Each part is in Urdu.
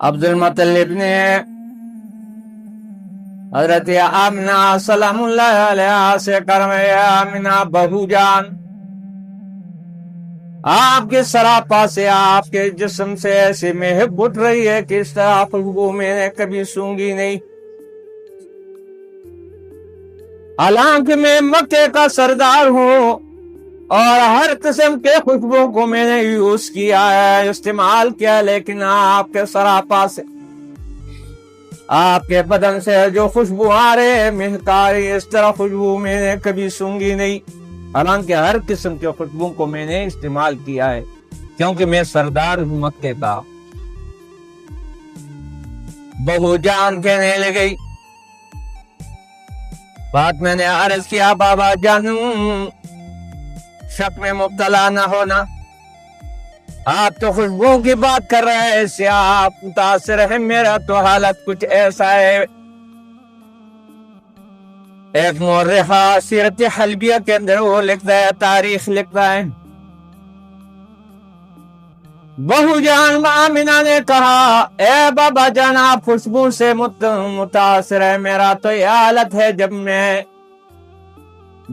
عبد المطلب نے حضرت آمنہ سلام اللہ علیہ سے کرمیا آمنہ بہو جان، آپ کے سراپا سے، آپ کے جسم سے ایسی محب اٹھ رہی ہے کہ اس طرح خوشبو میں نے کبھی سونگی نہیں۔ حالانکہ میں مکے کا سردار ہوں اور ہر قسم کے خوشبو کو میں نے یوز کیا ہے، استعمال کیا، لیکن آپ کے سراپا سے، آپ کے بدن سے جو خوشبو آ رہے مہکاری، اس طرح خوشبو میں نے کبھی سونگی نہیں۔ حالانکہ ہر قسم کے خوشبو کو میں نے استعمال کیا ہے، کیونکہ میں سردار ہوں مکے کا۔ بہو جان کہنے لگی، بات میں نے عرض کیا بابا جان شک میں مبتلا نہ ہونا، آپ تو خوشبو کی بات کر رہے ہیں، اس سے آپ متاثر ہیں، میرا تو حالت کچھ ایسا ہے۔ ایک مورخہ سیرت حلبیہ کے اندر وہ لکھتا ہے، تاریخ لکھتا ہے، بہو جان آمنہ نے کہا، اے بابا جان آپ خوشبو سے متاثر ہے، میرا تو یہ حالت ہے جب میں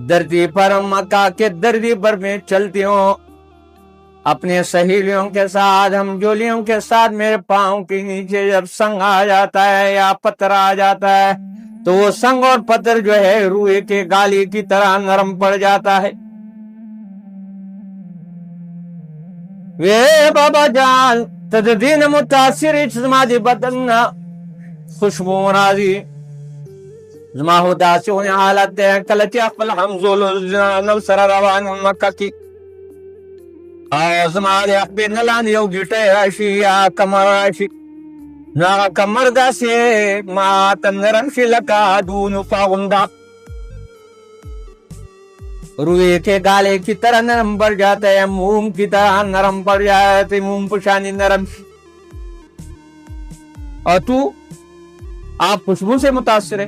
دھرتی پر مکہ کے دردی پر میں چلتی ہوں اپنے سہیلیوں کے ساتھ، ہم جولیوں کے ساتھ، میرے پاؤں کے نیچے جب سنگ آ جاتا ہے یا پتھر آ جاتا ہے تو وہ سنگ اور پتھر جو ہے روئے کے گالی کی طرح نرم پڑ جاتا ہے۔ وے بابا جان تدین متاثر اجتماعی بدن خوشبو راضی زما ہوتا سے انہیں حالت ہے کلچی اقبل حمزول نو سر روان مکہ کی زما دے اقبل نلان یو گیٹے راشی یا کمر راشی نا کمر دا سے ما تنرم شی لکا دون فاغندا روئے کے گالے کی طرح نرم پڑ جاتا ہے، موم کی طرح نرم پڑ جاتا ہے، موم پشانی نرم۔ اور تو آپ خوشبو سے متاثر ہے؟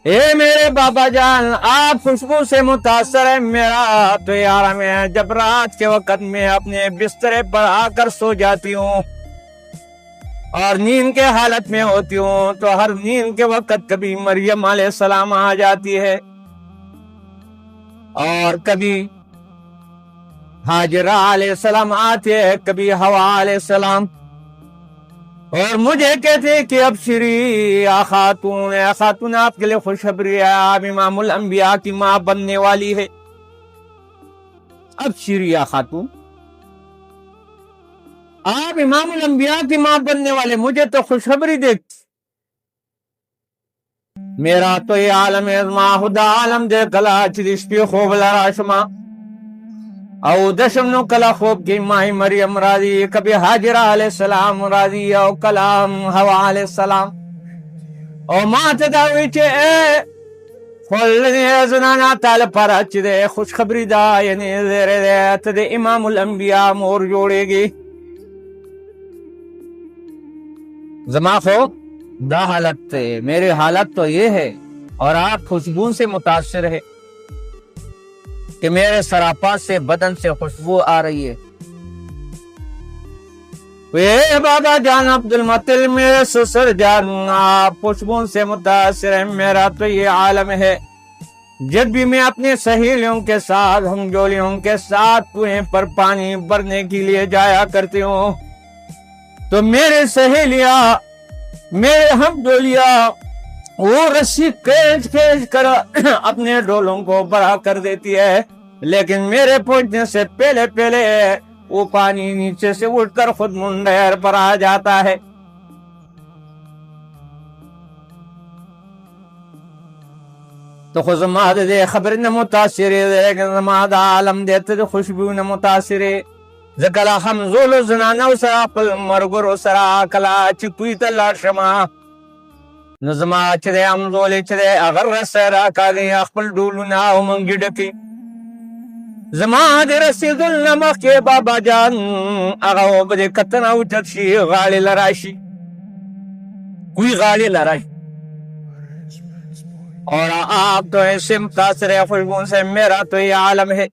اے میرے بابا جان آپ خوشبو سے متاثر ہے، میرا تو یار میں جب رات کے وقت میں اپنے بسترے پر آ کر سو جاتی ہوں اور نیند کے حالت میں ہوتی ہوں تو ہر نیند کے وقت کبھی مریم علیہ السلام آ جاتی ہے اور کبھی حاجرہ علیہ السلام آتے ہیں، کبھی حوا علیہ السلام، اور مجھے کہتے ہیں کہ ابشری یا خاتون، یا خاتون آپ کے لئے خوشخبری ہے، آپ امام الانبیاء کی ماں بننے والی ہے۔ ابشری یا خاتون، آپ امام الانبیاء کی ماں بننے والے، مجھے تو خوشخبری دیکھتی، میرا تو یہ عالم ازما خدا عالم دے کلا چریش پی خوب لرا شما او دشم نو کلا خوب کی ماہی مریم راضی، کبھی حاجرہ علیہ السلام راضی او کلام حوا علیہ السلام او ماں تداوی چے اے خلنی زنانا تال پارا چی دے خوشخبری دا یعنی زیر دے تدے امام الانبیاء مور جوڑے گی۔ زما خو دا حالت ہے، میری حالت تو یہ ہے اور آپ خوشبو سے متاثر ہے کہ میرے سراپا سے بدن سے خوشبو آ رہی ہے۔ اے بابا جان عبد المطلب میرے سسر جان آپ خوشبو سے متاثر ہے، میرا تو یہ عالم ہے، جب بھی میں اپنے سہیلیوں کے ساتھ، ہم جولیوں کے ساتھ کنویں پر پانی بھرنے کے لیے جایا کرتی ہوں تو میرے سہیلیاں، میرے ہم ڈولیاں وہ رسی کھینچ کھینچ کر اپنے ڈولوں کو بڑا کر دیتی ہے، لیکن میرے پہنچنے سے پہلے پہلے وہ پانی نیچے سے اٹھ کر خود منڈیر پر آ جاتا ہے۔ تو خود زما دے خبر نہ متاثر ہے، لیکن زما دا عالم دیتے دے خوشبو نہ متاثر ہے۔ زکلا حمزول زنانو سرا پل مرگرو سرا کلا چکوی تلار شما نظما چدے حمزولی چدے اگر رسیرا کالی اخپل ڈولونا امنگی ڈکی زما دے رسید النمخ کے بابا جان اگاو بدے کتنا اچت شی غالی لراشی، کوئی غالی لراشی، اور آپ تو ایسے متاثر ہے خوشبو سے، میرا تو یہ عالم ہے۔